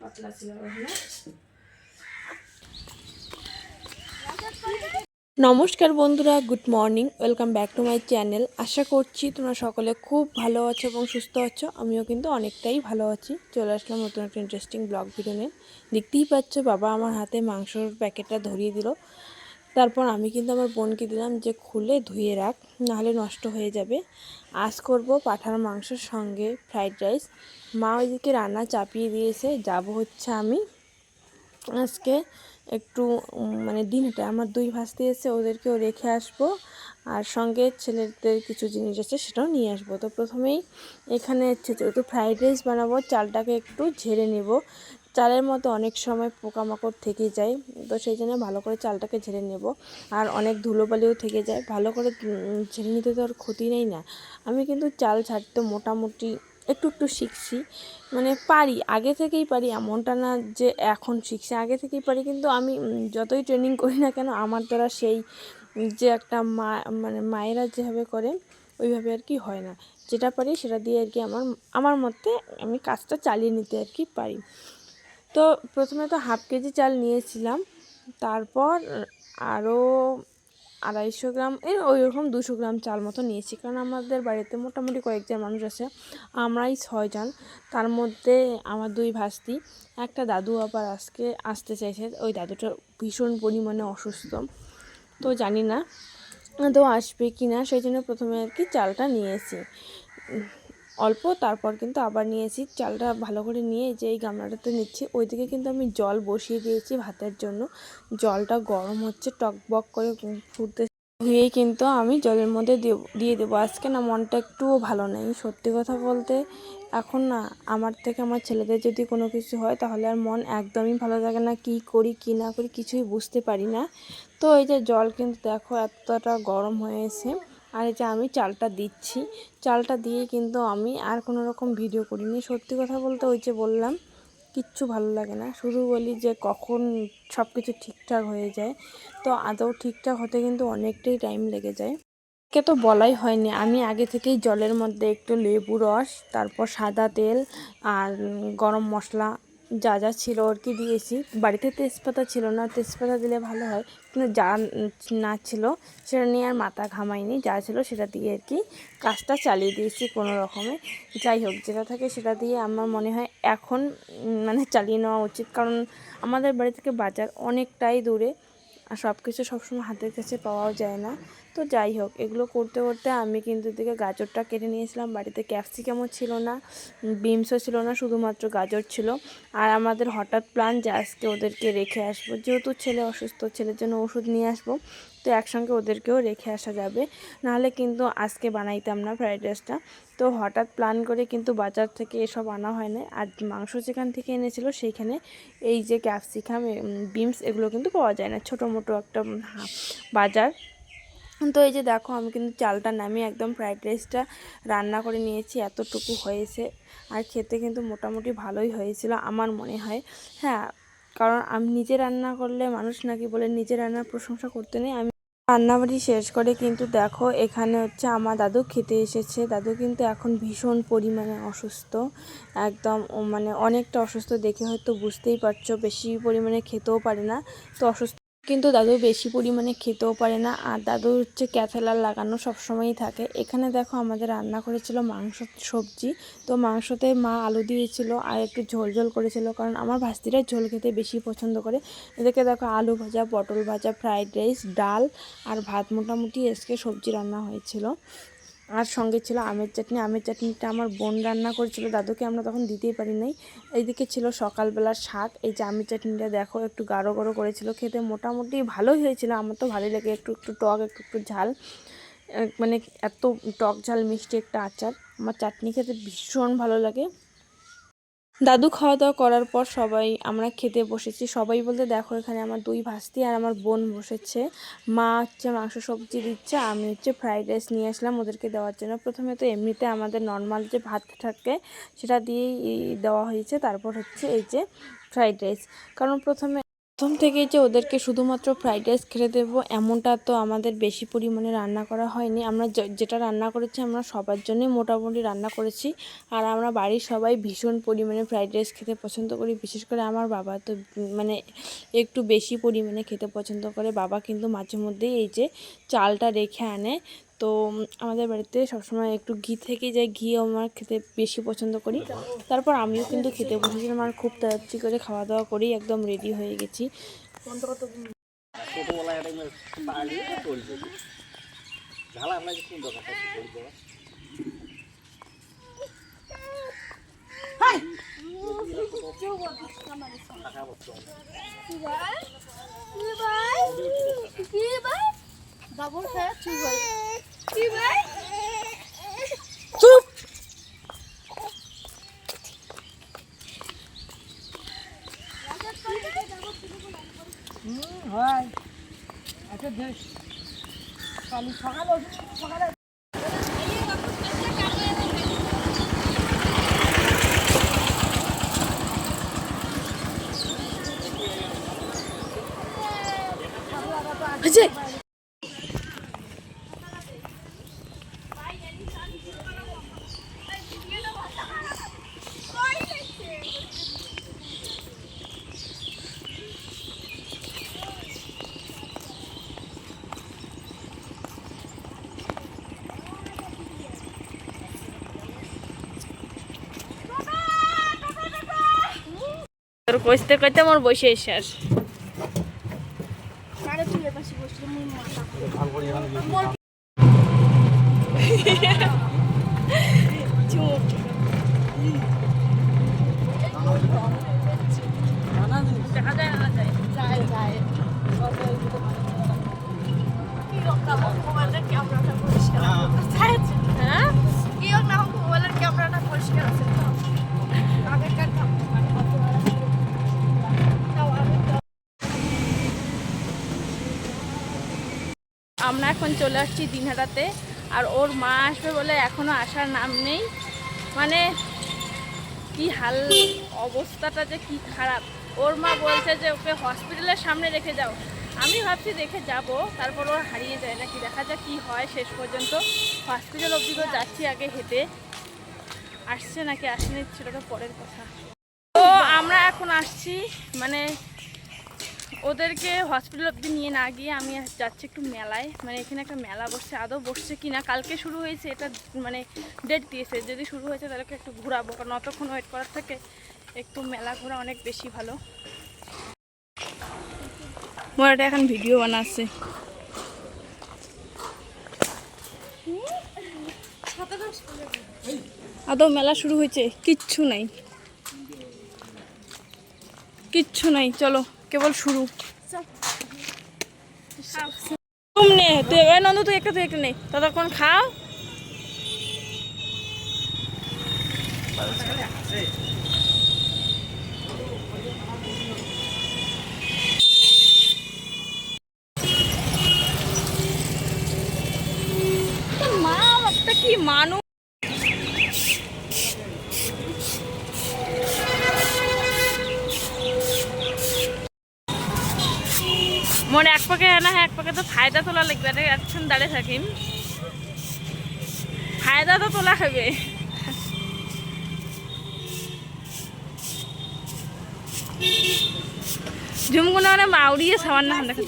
পাতলা ছিল ওখানে। নমস্কার বন্ধুরা, good morning, welcome back to my channel. আশা করছি তোমরা সকলে খুব ভালো আছো এবং সুস্থ আছো। আমিও কিন্তু অনেকটাই ভালো আছি। চলে আসলাম নতুন একটা ইন্টারেস্টিং ব্লগ ভিডিও নিয়ে। দেখতেই পাচ্ছ বাবা আমার হাতে মাংসর প্যাকেটটা ধরিয়ে দিল। তারপর আমি কিন্তু আমার বোনকে দিলাম যে খুলে ধুয়ে রাখ, নাহলে নষ্ট হয়ে যাবে। আজ করব পাঁঠার মাংসের সঙ্গে ফ্রাইড রাইস। মা ওইদিকে রান্না চাপিয়ে দিয়েছে। যাব হচ্ছে আমি আজকে একটু মানে দিনটা আমার দুই ভাস্তি এসে ওদেরকেও রেখে আসবো, আর সঙ্গে ছেলেদের কিছু জিনিস আছে সেটাও নিয়ে আসবো। তো প্রথমেই এখানে হচ্ছে যেহেতু ফ্রাইড রাইস বানাবো, চালটাকে একটু ঝেড়ে নেব। চালের মধ্যে অনেক সময় পোকামাকড় থেকে যায়, তো সেই জন্য ভালো করে চালটাকে ঝেড়ে নেব। আর অনেক ধুলোবালিও থেকে যায়, ভালো করে ঝেড়ে নিতে তো আর ক্ষতি নেই না। আমি কিন্তু চাল ছাড়তে মোটামুটি একটু একটু শিখছি, মানে পারি, আগে থেকেই পারি এমনটা না যে এখন শিখছি, আগে থেকেই পারি। কিন্তু আমি যতই ট্রেনিং করি না কেন আমার দ্বারা সেই যে একটা মানে মায়েরা যেভাবে করে ওইভাবে আর কি হয় না। যেটা পারি সেটা দিয়ে আর কি আমার মতে আমি কাজটা চালিয়ে নিতে আর কি পারি। তো প্রথমে তো হাফ কেজি চাল নিয়েছিলাম, তারপর আরও 250 গ্রাম ওই রকম 200 গ্রাম চাল মতো নিয়েছি, কারণ আমাদের বাড়িতে মোটামুটি কয়েকজন মানুষ আছে, আমরাই 6 জন। তার মধ্যে আমার দুই ভাস্তি, একটা দাদু আবার আজকে আসতে চাইছে। ওই দাদুটা ভীষণ পরিমাণে অসুস্থ, তো জানি না তো আসবে কি না, সেই জন্য প্রথমে আর কি চালটা নিয়েছি অল্প, তারপর কিন্তু আবার নিয়েছি চালটা ভালো করে নিয়ে যে এই গামলাটাতে নিচ্ছি। ওইদিকে কিন্তু আমি জল বসিয়ে দিয়েছি ভাতের জন্য। জলটা গরম হচ্ছে, টকবক করে ফুটতে ধুয়েই কিন্তু আমি জলের মধ্যে দিয়ে দেবো। আজকে না মনটা একটুও ভালো নেই, সত্যি কথা বলতে। এখন না আমার থেকে আমার ছেলেদের যদি কোনো কিছু হয় তাহলে আর মন একদমই ভালো থাকে না, কি করি কি না করি কিছুই বুঝতে পারি না। তো এই যে জল কিন্তু দেখো এতটা গরম হয়েছে, আর এই যে আমি চালটা দিচ্ছি। চালটা দিয়ে কিন্তু আমি আর কোনো রকম ভিডিও করিনি, সত্যি কথা বলতে। ওই যে বললাম কিচ্ছু ভালো লাগে না, শুধু বলি যে কখন সব কিছু ঠিকঠাক হয়ে যায়। তো আদৌ ঠিকঠাক হতে কিন্তু অনেকটাই টাইম লেগে যায়। কে তো বলাই হয়নি, আমি আগে থেকেই জলের মধ্যে একটু লেবু রস, তারপর সাদা তেল আর গরম মশলা যা যা ছিল আর কি দিয়েছি। বাড়িতে তেজপাতা ছিল না, তেজপাতা দিলে ভালো হয়, কিন্তু যা না ছিল সেটা নিয়ে আর মাথা ঘামাইনি, যা ছিল সেটা দিয়ে আর কি কাজটা চালিয়ে দিয়েছি কোনো রকমে। যাই হোক, যেটা থাকে সেটা দিয়ে আমার মনে হয় এখন মানে চালিয়ে নেওয়া উচিত, কারণ আমাদের বাড়ি থেকে বাজার অনেকটাই দূরে, আর সব কিছু সবসময় হাতের কাছে পাওয়াও যায় না। তো যাই হোক, এগুলো করতে করতে আমি কিন্তু এদিকে গাজরটা কেটে নিয়েছিলাম। বাড়িতে ক্যাপসিকামও ছিল না, বিনসও ছিল না, শুধুমাত্র গাজর ছিল। আর আমাদের হঠাৎ প্ল্যান যে আজকে ওদেরকে রেখে আসবো, যেহেতু ছেলে অসুস্থ, ছেলের জন্য ওষুধ নিয়ে আসবো, তো একসঙ্গে ওদেরকেও রেখে আসা যাবে, নাহলে কিন্তু আজকে বানাইতাম না ফ্রাইড রাইসটা। তো হঠাৎ প্ল্যান করে কিন্তু বাজার থেকে এসব আনা হয় না। আর মাংস যেখান থেকে এনেছিল সেইখানে এই যে ক্যাপসিকাম, বিনস এগুলো কিন্তু পাওয়া যায় না, ছোটো মোটো একটা বাজার। তো এই যে দেখো আমি কিন্তু চালটা নামিয়ে একদম ফ্রাইড রাইসটা রান্না করে নিয়েছি, এতটুকু হয়েছে। আর খেতে কিন্তু মোটামুটি ভালোই হয়েছিল আমার মনে হয়। হ্যাঁ, কারণ আমি নিজে রান্না করলে মানুষ নাকি বলে নিজে রান্নার প্রশংসা করতে নেই। আমি রান্নাবাড়ি শেষ করে কিন্তু দেখো এখানে হচ্ছে আমার দাদু খেতে এসেছে। দাদু কিন্তু এখন ভীষণ পরিমাণে অসুস্থ, একদম মানে অনেকটা অসুস্থ, দেখে হয়তো বুঝতেই পারছো, বেশি পরিমাণে খেতেও পারে না। তো অসুস্থ কিন্তু দাদু বেশি পরিমাণে খেতেও পারে না, আর দাদু হচ্ছে ক্যাথেলার লাগানো সবসময়ই থাকে। এখানে দেখো আমাদের রান্না করেছিল মাংস সবজি। তো মাংসতে মা আলু দিয়েছিল আর একটু ঝোল ঝোল করেছিল, কারণ আমার ভাস্তিরা ঝোল খেতে বেশি পছন্দ করে। এদিকে দেখো আলু ভাজা, পটল ভাজা, ফ্রাইড রাইস, ডাল আর ভাত, মোটামুটি আজকে সবজি রান্না হয়েছিল। আর সঙ্গে ছিল আমের চাটনি। আমের চাটনিটা আমার বোন রান্না করেছিল, দাদুকে আমরা তখন দিতেই পারি নাই। এইদিকে ছিল সকালবেলার শাক। এই যে আমের চাটনিটা দেখো একটু গাঢ় গাঢ় করেছিল, খেতে মোটামুটি ভালোই হয়েছিল, আমার তো ভালোই লাগে। একটু একটু টক, একটু একটু ঝাল, মানে এত টক ঝাল মিষ্টি একটা আচার। আমার চাটনি খেতে ভীষণ ভালো লাগে। দাদু খাওয়া দাওয়া করার পর সবাই আমরা খেতে বসেছি। সবাই বলতে দেখো এখানে আমার দুই ভাস্তি আর আমার বোন বসেছে। মা হচ্ছে মাংস সবজি দিচ্ছে, আমি হচ্ছে ফ্রাইড রাইস নিয়ে আসলাম ওদেরকে দেওয়ার জন্য। প্রথমে তো এমনিতে আমাদের নর্মাল যে ভাত থাকে সেটা দিয়েই দেওয়া হয়েছে, তারপর হচ্ছে এই যে ফ্রাইড রাইস। কারণ প্রথমে প্রথম থেকেই যে ওদেরকে শুধুমাত্র ফ্রাইড রাইস খেতে দেবো এমনটা তো আমাদের বেশি পরিমাণে রান্না করা হয়নি। আমরা যেটা রান্না করেছি আমরা সবার জন্যই মোটামুটি রান্না করেছি। আর আমরা বাড়ির সবাই ভীষণ পরিমাণে ফ্রাইড রাইস খেতে পছন্দ করি। বিশেষ করে আমার বাবা তো মানে একটু বেশি পরিমাণে খেতে পছন্দ করে। বাবা কিন্তু মাঝে মধ্যেই এই যে চালটা রেখে আনে। তো আমাদের বাড়িতে সবসময় একটু ঘি থেকে যায়, ঘি আমার খেতে বেশি পছন্দ করি। তারপর আমিও কিন্তু খেতে বসেছিলাম আর খুব তাড়াতাড়ি করে খাওয়া দাওয়া করেই একদম রেডি হয়ে গেছি। চুপ। হয় আচ্ছা বেশ কালি সকালে তোর কইতে কইতে আমার বসে শেষ। দেখা যায় না যায় যায় যায় কি রকম মোবাইলের ক্যামেরাটা পরিষ্কার হ্যাঁ কি রকম মোবাইলের ক্যামেরাটা পরিষ্কার আছে তো আগেকার আমরা এখন চলে আসছি দিনহাটাতে। আর ওর মা আসবে বলে এখনো আসার নাম নেই। মানে কি হাল অবস্থাটা যে কি খারাপ। ওর মা বলছে যে ওকে হসপিটালের সামনে রেখে যাও। আমি ভাবছি রেখে যাব, তারপর ওর হারিয়ে যায় নাকি, দেখা যাক কি হয়। শেষ পর্যন্ত হসপিটাল অবধি তো যাচ্ছি আগে হেঁটে। আসছে নাকি আসেনি সেটা তো পরের কথা। তো আমরা এখন আসছি মানে ওদেরকে হসপিটাল অবধি নিয়ে না গিয়ে আমি যাচ্ছি একটু মেলায়। মানে এখানে একটা মেলা বসছে, আদৌ বসছে কি না, কালকে শুরু হয়েছে, এটা মানে ডেট দিয়েছে। যদি শুরু হয়েছে তাহলে একটু ঘোরাবো, কারণ অতক্ষণ ওয়েট করার থেকে একটু মেলা ঘোরা অনেক বেশি ভালো। মোরাটা এখন ভিডিও বানাচ্ছে। আদৌ মেলা শুরু হয়েছে? কিচ্ছু নাই, কিচ্ছু নাই, চলো কেবল শুরু। নে তুই নন্দু, তুই একটা নে, ততক্ষণ খাও। মা বাপটা কি মানুষ। মোর এক পাকে না, এক পাকে তো ফায়দা তোলা লাগবে, একক্ষণ দাঁড়িয়ে থাকিম, ফায়দা তো তোলা হবে। ঝুমগুলো মানে মাউরিয়ে সামান্য দেখা